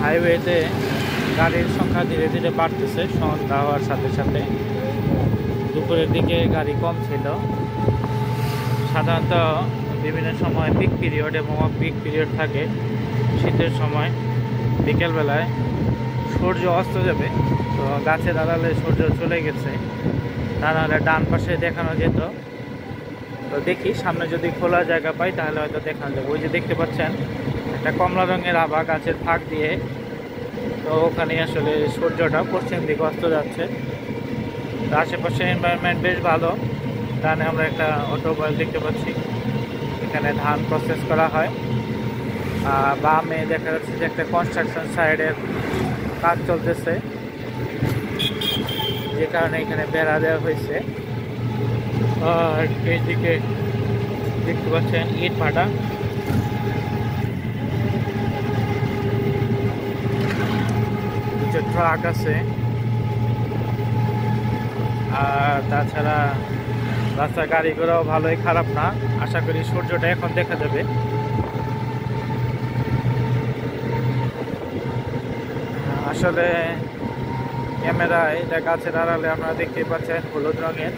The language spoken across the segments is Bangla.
হাইওয়েতে গাড়ির সংখ্যা ধীরে ধীরে বাড়তেছে সন্ধ্যা হওয়ার সাথে সাথে। দুপুরের দিকে গাড়ি কম ছিল। সাধারণত বিভিন্ন সময় পিক পিরিয়ড এবং অফ পিক পিরিয়ড থাকে। শীতের সময় বিকেলবেলায় সূর্য অস্ত যাবে, তো গাছের আড়ালে সূর্য চলে গেছে, তা নাহলে ডান পাশে দেখানো যেত। তো দেখি সামনে যদি খোলা জায়গা পাই তাহলে হয়তো দেখানো যাবে। ওই যে দেখতে পাচ্ছেন একটা কমলা রঙের আভা গাছের ফাঁক দিয়ে, তো ওখানে আসলে সূর্যটা পশ্চিম দিকে অস্ত যাচ্ছে। তো আশেপাশে এনভায়রনমেন্ট বেশ ভালো। ডানে আমরা একটা অটোমোবাইল দেখতে পাচ্ছি, এখানে ধান প্রসেস করা হয়। বামে দেখা যাচ্ছে যে একটা কনস্ট্রাকশন সাইডের কাজ চলতেছে, যে কারণে এখানে বেড়া দেওয়া হয়েছে। আর এইদিকে দেখতে পাচ্ছেন ইট ভাটা। ট্রাক আছে, আর তাছাড়া রাস্তার গাড়ি ঘোড়াও ভালোই খারাপ না। আশা করি সূর্যটা এখন দেখা যাবে। আসলে ক্যামেরায় এটা গাছের আড়ালে আপনারা দেখতে পাচ্ছেন হলুদ রঙের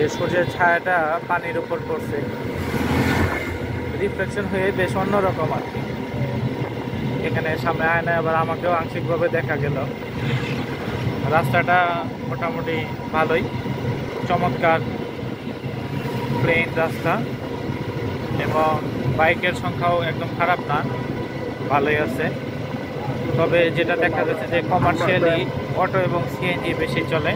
এই সূর্যের ছায়াটা পানির উপর পড়ছে, রিফ্লেকশন হয়ে বেশ অন্যরকম আর কি। এখানে সামনে আয়নায় আবার আমাকেও আংশিকভাবে দেখা গেল। রাস্তাটা মোটামুটি ভালোই, চমৎকার প্লেন রাস্তা, এবং বাইকের সংখ্যাও একদম খারাপ না, ভালোই আছে। তবে যেটা দেখা যাচ্ছে যে কমার্শিয়ালি অটো এবং সিএনজি বেশি চলে।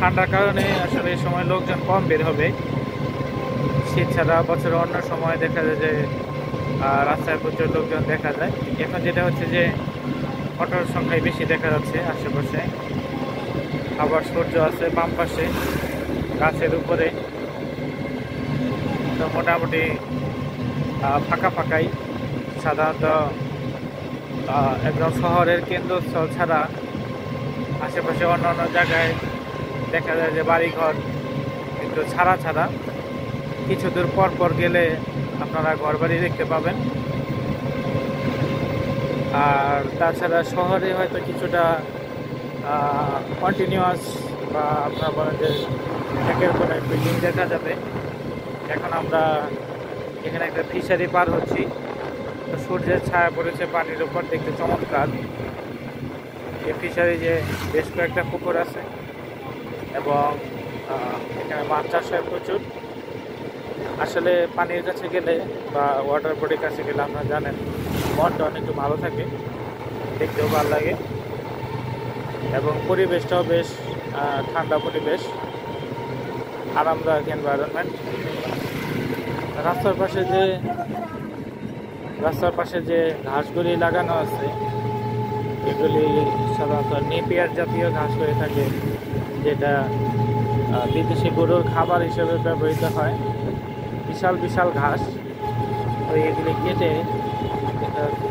ঠান্ডার কারণে আসলে এই সময় লোকজন কম বের হবে। শীত ছাড়া বছরের অন্য সময় দেখা যায় যে রাস্তায় প্রচুর লোকজন দেখা যায়। এখন যেটা হচ্ছে যে অটোর সংখ্যাই বেশি দেখা যাচ্ছে আশেপাশে। আবার সূর্য আছে বাম পাশে গাছের উপরে, তো মোটামুটি ফাঁকা ফাঁকাই। সাধারণত একদম শহরের কেন্দ্রস্থল ছাড়া আশেপাশে অন্য অন্য জায়গায় দেখা যায় যে বাড়িঘর একটু ছাড়া ছাড়া। কিছু দূর পর পর গেলে আপনারা ঘরবাড়ি দেখতে পাবেন। আর তাছাড়া শহরে হয়তো কিছুটা কন্টিনিউয়াস বা আপনারা বলেন যে একের পর এক বিল্ডিং দেখা যাবে। এখন আমরা এখানে একটা ফিশারি পার হচ্ছি, তো সূর্যের ছায়া পড়েছে পানির উপর, দেখতে চমৎকার। এই ফিশারি যে বেশ কয়েকটা পুকুর আছে, এবং এখানে মাছ চাষ হয় প্রচুর। আসলে পানির কাছে গেলে বা ওয়াটার বডির কাছে গেলে আপনারা জানেন মনটা অনেক ভালো থাকে, দেখতেও ভালো লাগে, এবং পরিবেশটাও বেশ ঠান্ডা পরিবেশ, আরামদায়ক এনভায়রনমেন্ট। রাস্তার পাশে যে ঘাসগুলি লাগানো আছে, এগুলি সাধারণত নেপিয়ার জাতীয় ঘাস হয়ে থাকে, যেটা বিদেশি গরুর খাবার হিসেবে ব্যবহৃত হয়। বিশাল বিশাল ঘাস, তো এগুলি কেটে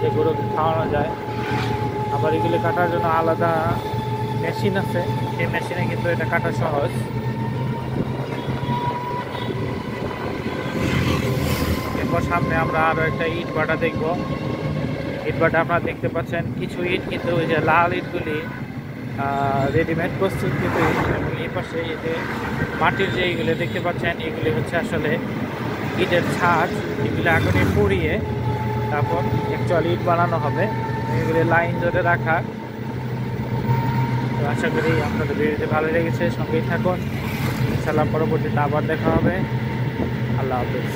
যে গরুকে খাওয়ানো যায়। আবার এগুলি কাটার জন্য আলাদা মেশিন আছে, সেই মেশিনে কিন্তু এটা কাটা সহজ। এরপর সামনে আমরা আরও একটা ইট ভাটা দেখব। ইট ভাটা আপনারা দেখতে পাচ্ছেন, কিছু ইট কিন্তু ওই যে লাল ইটগুলি রেডিমেড প্রস্তুতকৃত ইট, এবং এই পাশে এতে মাটির যে এইগুলো দেখতে পাচ্ছেন, এগুলি হচ্ছে আসলে ইটের ছাঁচ। এগুলি আগুনে পুড়িয়ে তারপর অ্যাকচুয়ালি ইট বানানো হবে। এগুলি লাইন ধরে রাখা। তো আশা করি আপনাদের ভিডিওটি ভালো লেগেছে, সঙ্গেই থাকুন। ইনশাআল্লাহ পরবর্তীতে আবার দেখা হবে। আল্লাহ হাফেজ।